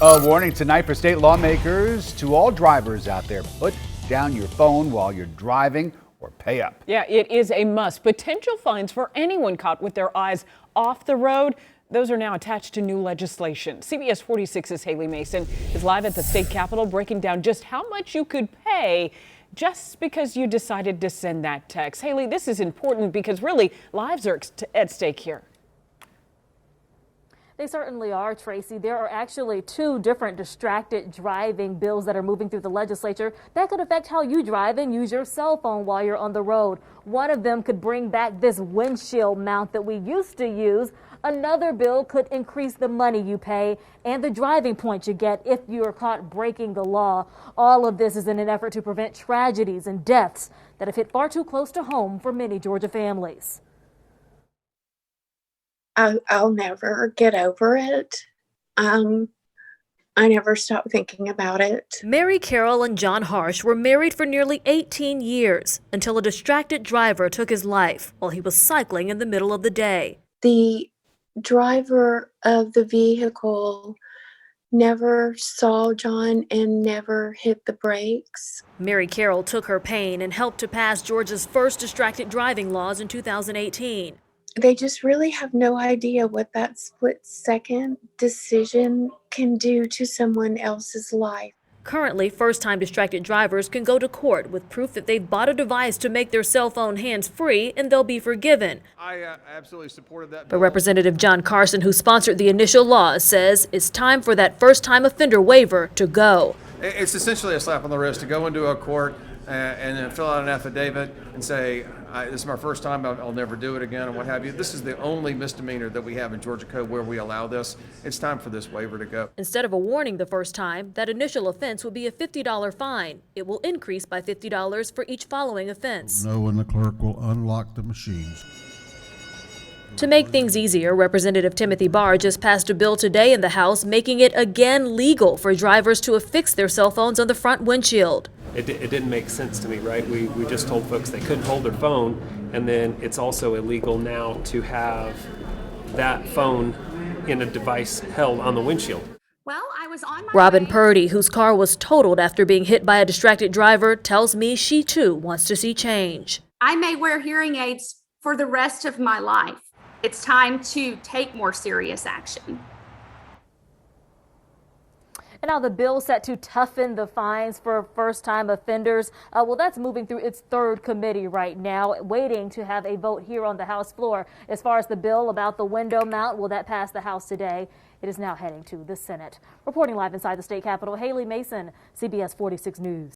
A warning tonight for state lawmakers to all drivers out there. Put down your phone while you're driving or pay up. Yeah, it is a must. Potential fines for anyone caught with their eyes off the road. Those are now attached to new legislation. CBS 46's Haley Mason is live at the state capitol breaking down just how much you could pay just because you decided to send that text. Haley, this is important because really lives are at stake here. They certainly are, Tracy. There are actually two different distracted driving bills that are moving through the legislature that could affect how you drive and use your cell phone while you're on the road. One of them could bring back this windshield mount that we used to use. Another bill could increase the money you pay and the driving points you get if you are caught breaking the law. All of this is in an effort to prevent tragedies and deaths that have hit far too close to home for many Georgia families. I'll never get over it. I never stop thinking about it. Mary Carroll and John Harsh were married for nearly 18 years until a distracted driver took his life while he was cycling in the middle of the day. The driver of the vehicle never saw John and never hit the brakes. Mary Carroll took her pain and helped to pass Georgia's first distracted driving laws in 2018. They just really have no idea what that split-second decision can do to someone else's life. Currently, first-time distracted drivers can go to court with proof that they've bought a device to make their cell phone hands-free and they'll be forgiven. I absolutely supported that But bill. Representative John Carson, who sponsored the initial law, says it's time for that first-time offender waiver to go. It's essentially a slap on the wrist to go into a court and then fill out an affidavit and say, this is my first time, I'll never do it again, and what have you. This is the only misdemeanor that we have in Georgia Code where we allow this. It's time for this waiver to go. Instead of a warning the first time, that initial offense would be a $50 fine. It will increase by $50 for each following offense. Know when the clerk will unlock the machines. To make things easier, Representative Timothy Barr just passed a bill today in the House making it again legal for drivers to affix their cell phones on the front windshield. It didn't make sense to me, right? We just told folks they couldn't hold their phone, and then it's also illegal now to have that phone in a device held on the windshield. Well, I was on my Robin way. Purdy, whose car was totaled after being hit by a distracted driver, tells me she too wants to see change. I may wear hearing aids for the rest of my life. It's time to take more serious action. And now the bill set to toughen the fines for first-time offenders. Well, that's moving through its third committee right now, waiting to have a vote here on the House floor. As far as the bill about the window mount, will that pass the House today? It is now heading to the Senate. Reporting live inside the state capitol, Haley Mason, CBS 46 News.